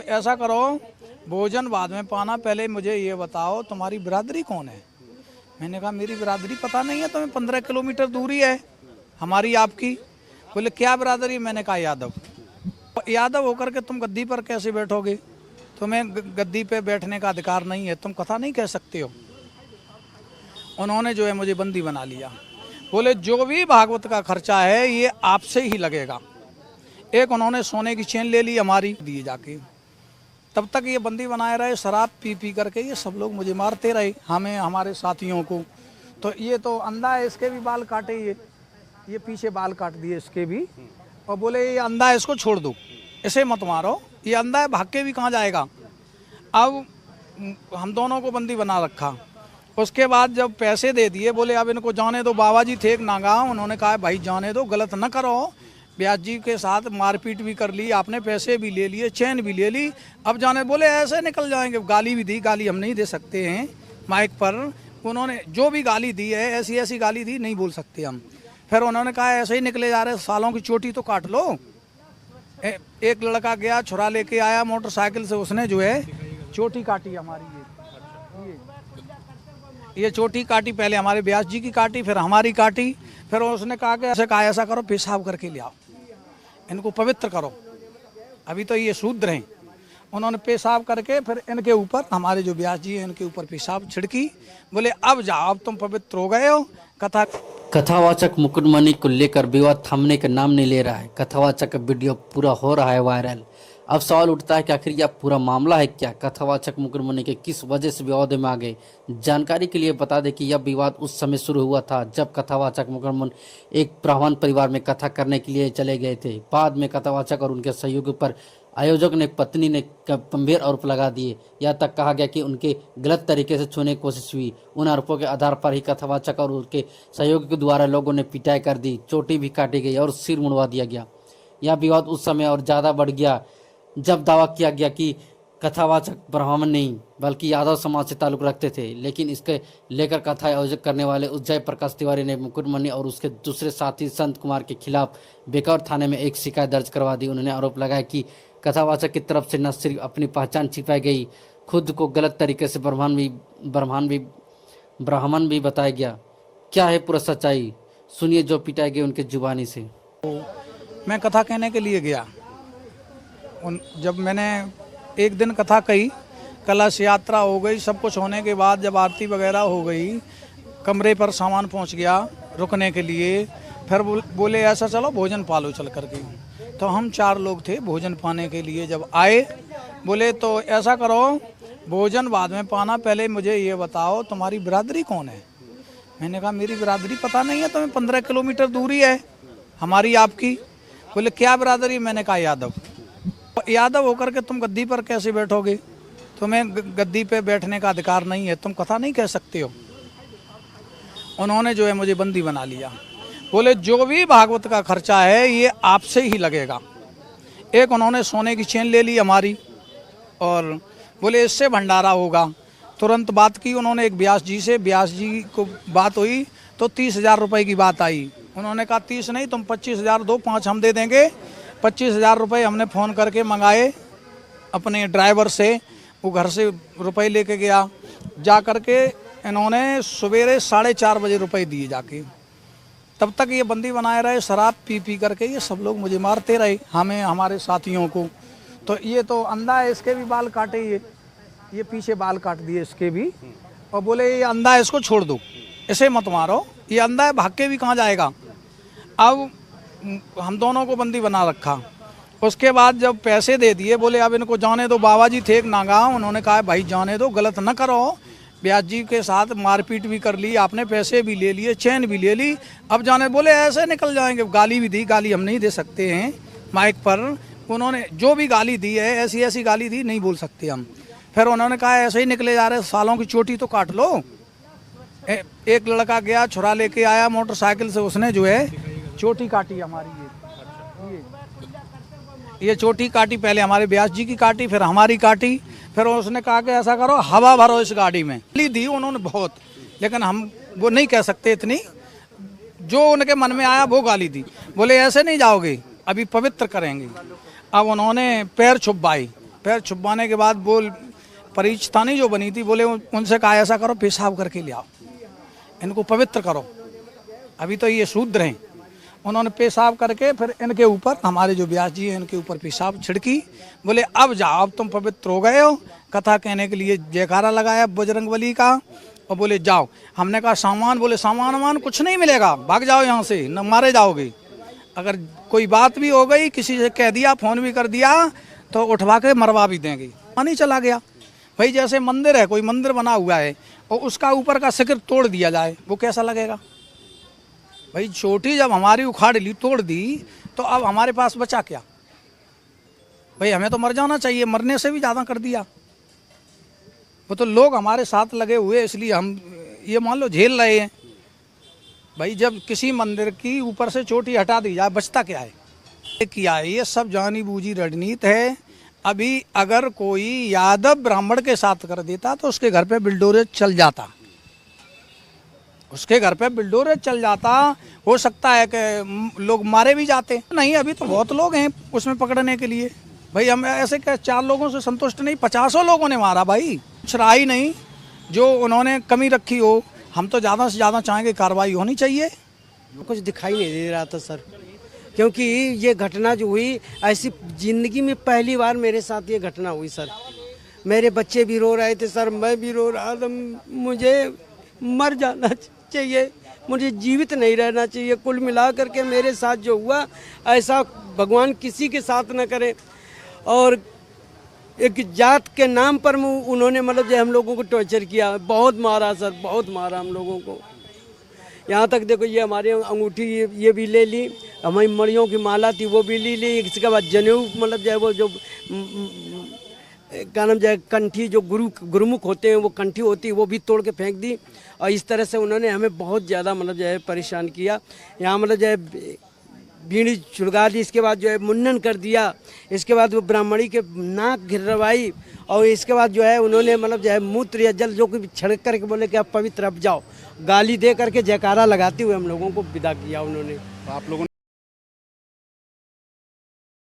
ऐसा करो, भोजन बाद में पाना, पहले मुझे ये बताओ तुम्हारी बिरादरी कौन है। मैंने कहा मेरी बिरादरी पता नहीं है, तुम्हें 15 किलोमीटर दूरी है हमारी आपकी। बोले क्या बिरादरी? मैंने कहा यादव। यादव होकर के तुम गद्दी पर कैसे बैठोगे? तुम्हें गद्दी पे बैठने का अधिकार नहीं है, तुम कथा नहीं कह सकते हो। उन्होंने जो है मुझे बंदी बना लिया। बोले जो भी भागवत का खर्चा है ये आपसे ही लगेगा। एक उन्होंने सोने की चेन ले ली हमारी, दिए जाके। तब तक ये बंदी बनाए रहे, शराब पी पी करके ये सब लोग मुझे मारते रहे, हमें, हमारे साथियों को। तो ये तो अंधा है, इसके भी बाल काटे, ये पीछे बाल काट दिए इसके भी। और बोले ये अंधा है, इसको छोड़ दो, इसे मत मारो, ये अंधा है, भाग के भी कहाँ जाएगा। अब हम दोनों को बंदी बना रखा। उसके बाद जब पैसे दे दिए, बोले अब इनको जाने दो। बाबा जी थे एक नागा, उन्होंने कहा भाई जाने दो, गलत न करो। ब्यास जी के साथ मारपीट भी कर ली आपने, पैसे भी ले लिए, चैन भी ले ली, अब जाने। बोले ऐसे निकल जाएंगे। गाली भी दी, गाली हम नहीं दे सकते हैं माइक पर। उन्होंने जो भी गाली दी है, ऐसी ऐसी गाली दी, नहीं बोल सकते हम। फिर उन्होंने कहा ऐसे ही निकले जा रहे, सालों की चोटी तो काट लो। एक लड़का गया, छुरा लेके आया मोटरसाइकिल से, उसने जो है चोटी काटी हमारी। ये चोटी काटी, पहले हमारे ब्यास जी की काटी, फिर हमारी काटी। फिर उसने कहा कि ऐसा करो, पेशाब करके ले आओ, इनको पवित्र करो, अभी तो ये शूद्र हैं। उन्होंने पेशाब करके फिर इनके ऊपर, हमारे जो ब्यास जी हैं इनके ऊपर पेशाब छिड़की। बोले अब जाओ, अब तुम पवित्र हो गए हो। कथावाचक मुकुटमणि को लेकर विवाद थमने का नाम नहीं ले रहा है। कथावाचक का वीडियो पूरा हो रहा है वायरल। अब सवाल उठता है कि आखिर यह पूरा मामला है क्या? कथावाचक मुकुटमणि के किस वजह से विवाद में आ गए? जानकारी के लिए बता दें कि यह विवाद उस समय शुरू हुआ था जब कथावाचक मुकुटमणि एक ब्राह्मण परिवार में कथा करने के लिए चले गए थे। बाद में कथावाचक और उनके सहयोगी पर आयोजक ने पत्नी ने गंभीर आरोप लगा दिए। यहाँ तक कहा गया कि उनके गलत तरीके से छूने की कोशिश हुई। उन आरोपों के आधार पर ही कथावाचक और उनके सहयोगी के द्वारा लोगों ने पिटाई कर दी, चोटी भी काटी गई और सिर मुड़वा दिया गया। यह विवाद उस समय और ज़्यादा बढ़ गया जब दावा किया गया कि कथावाचक ब्राह्मण नहीं बल्कि यादव समाज से ताल्लुक़ रखते थे। लेकिन इसके लेकर कथा आयोजक करने वाले जय प्रकाश तिवारी ने मुकुटमणि और उसके दूसरे साथी संत कुमार के खिलाफ बेकौर थाने में एक शिकायत दर्ज करवा दी। उन्होंने आरोप लगाया कि कथावाचक की तरफ से न सिर्फ अपनी पहचान छिपाई गई, खुद को गलत तरीके से ब्राह्मण भी बताया गया। क्या है पूरा सच्चाई, सुनिए जो पिटाई गई उनके जुबानी से। मैं कथा कहने के लिए गया। जब मैंने एक दिन कथा कही, कलश यात्रा हो गई, सब कुछ होने के बाद जब आरती वगैरह हो गई, कमरे पर सामान पहुंच गया रुकने के लिए। फिर बोले ऐसा चलो भोजन पालो चल करके। तो हम 4 लोग थे भोजन पाने के लिए। जब आए, बोले तो ऐसा करो, भोजन बाद में पाना, पहले मुझे ये बताओ तुम्हारी बिरादरी कौन है। मैंने कहा मेरी बिरादरी पता नहीं है, तुम्हें 15 किलोमीटर दूरी है हमारी आपकी। बोले क्या बिरादरी? मैंने कहा यादव। यादव होकर के तुम गद्दी पर कैसे बैठोगे? तुम्हें गद्दी पे बैठने का अधिकार नहीं है, तुम कथा नहीं कह सकते हो। उन्होंने जो है मुझे बंदी बना लिया। बोले जो भी भागवत का खर्चा है ये आपसे ही लगेगा। एक उन्होंने सोने की चेन ले ली हमारी, और बोले इससे भंडारा होगा। तुरंत बात की उन्होंने एक ब्यास जी से, ब्यास जी को बात हुई तो 30,000 रुपये की बात आई। उन्होंने कहा 30 नहीं, तुम 25,000 दो, 5 हम दे देंगे। 25,000 रुपये हमने फ़ोन करके मंगाए अपने ड्राइवर से, वो घर से रुपए लेके गया। जा करके इन्होंने सवेरे 4:30 बजे रुपए दिए जाके। तब तक ये बंदी बनाए रहे, शराब पी पी करके ये सब लोग मुझे मारते रहे, हमें, हमारे साथियों को। तो ये तो अंधा है, इसके भी बाल काटे, ये पीछे बाल काट दिए इसके भी। और बोले ये अंधा है, इसको छोड़ दो, इसे मत मारो, ये अंधा है, भाग के भी कहाँ जाएगा। अब हम दोनों को बंदी बना रखा। उसके बाद जब पैसे दे दिए, बोले अब इनको जाने दो। बाबा जी थे एक नागा, उन्होंने कहा भाई जाने दो, गलत न करो। ब्यास जी के साथ मारपीट भी कर ली आपने, पैसे भी ले लिए, चैन भी ले ली, अब जाने। बोले ऐसे निकल जाएंगे। गाली भी दी, गाली हम नहीं दे सकते हैं माइक पर। उन्होंने जो भी गाली दी है, ऐसी ऐसी गाली दी, नहीं बोल सकते हम। फिर उन्होंने कहा ऐसे ही निकले जा रहे, सालों की चोटी तो काट लो। एक लड़का गया, छुरा लेके आया मोटरसाइकिल से, उसने जो है चोटी काटी हमारी। ये चोटी काटी, पहले हमारे ब्यास जी की काटी, फिर हमारी काटी। फिर उसने कहा कि ऐसा करो, हवा भरो इस गाड़ी में। गाली दी उन्होंने बहुत, लेकिन हम वो नहीं कह सकते इतनी, जो उनके मन में आया वो गाली दी। बोले ऐसे नहीं जाओगे, अभी पवित्र करेंगे। अब उन्होंने पैर छुपाए, पैर छुपाने के बाद वो परिचतानी जो बनी थी, बोले उनसे कहा ऐसा करो पेशाब करके ले आओ, इनको पवित्र करो, अभी तो ये शूद्र हैं। उन्होंने पेशाब करके फिर इनके ऊपर, हमारे जो व्यास जी हैं इनके ऊपर पेशाब छिड़की। बोले अब जाओ, अब तुम पवित्र हो गए हो। कथा कहने के लिए जयकारा लगाया बजरंगबली का और बोले जाओ। हमने कहा सामान, बोले सामान वामान कुछ नहीं मिलेगा, भाग जाओ यहाँ से, न मारे जाओगे। अगर कोई बात भी हो गई, किसी से कह दिया, फोन भी कर दिया, तो उठवा के मरवा भी देंगे। पानी चला गया। भाई जैसे मंदिर है, कोई मंदिर बना हुआ है और उसका ऊपर का शिखर तोड़ दिया जाए, वो कैसा लगेगा? भाई चोटी जब हमारी उखाड़ ली, तोड़ दी, तो अब हमारे पास बचा क्या? भाई हमें तो मर जाना चाहिए, मरने से भी ज़्यादा कर दिया। वो तो लोग हमारे साथ लगे हुए, इसलिए हम ये मान लो झेल रहे हैं। भाई जब किसी मंदिर की ऊपर से चोटी हटा दी जाए, बचता क्या है? किया है ये सब जानी बूझी रणनीति है। अभी अगर कोई यादव ब्राह्मण के साथ कर देता तो उसके घर पे बिल्डोरेज चल जाता, उसके घर पे बिल्डोरेज चल जाता। हो सकता है कि लोग मारे भी जाते। नहीं, अभी तो बहुत लोग हैं उसमें पकड़ने के लिए। भाई हम ऐसे क्या 4 लोगों से संतुष्ट नहीं, 50 लोगों ने मारा। भाई कुछ रहा ही नहीं जो उन्होंने कमी रखी हो। हम तो ज़्यादा से ज़्यादा चाहेंगे कार्रवाई होनी चाहिए। कुछ दिखाई नहीं दे रहा था सर, क्योंकि ये घटना जो हुई, ऐसी ज़िंदगी में पहली बार मेरे साथ ये घटना हुई सर। मेरे बच्चे भी रो रहे थे सर, मैं भी रो रहा था। मुझे मर जाना चाहिए, मुझे जीवित नहीं रहना चाहिए। कुल मिला करके मेरे साथ जो हुआ, ऐसा भगवान किसी के साथ न करे। और एक जात के नाम पर उन्होंने मतलब जो हम लोगों को टॉर्चर किया, बहुत मारा सर, बहुत मारा हम लोगों को। यहाँ तक देखो, ये हमारी अंगूठी ये भी ले ली, हमारी मड़ियों की माला थी वो भी ले ली। इसके बाद जनेऊ मतलब जो है वो जो क्या नाम जो है कंठी, जो गुरुमुख होते हैं वो कंठी होती है, वो भी तोड़ के फेंक दी। और इस तरह से उन्होंने हमें बहुत ज़्यादा मतलब जो है परेशान किया। यहाँ मतलब जो है बीड़ी छुड़गा दी, इसके बाद जो है मुंडन कर दिया, इसके बाद वो ब्राह्मणी के नाक गिरवाई, और इसके बाद जो है उन्होंने मतलब जो है मूत्र या जल जो कुछ छिड़क करके बोले कि आप पवित्र अब जाओ। गाली दे करके जयकारा लगाते हुए हम लोगों को विदा किया उन्होंने। आप लोगों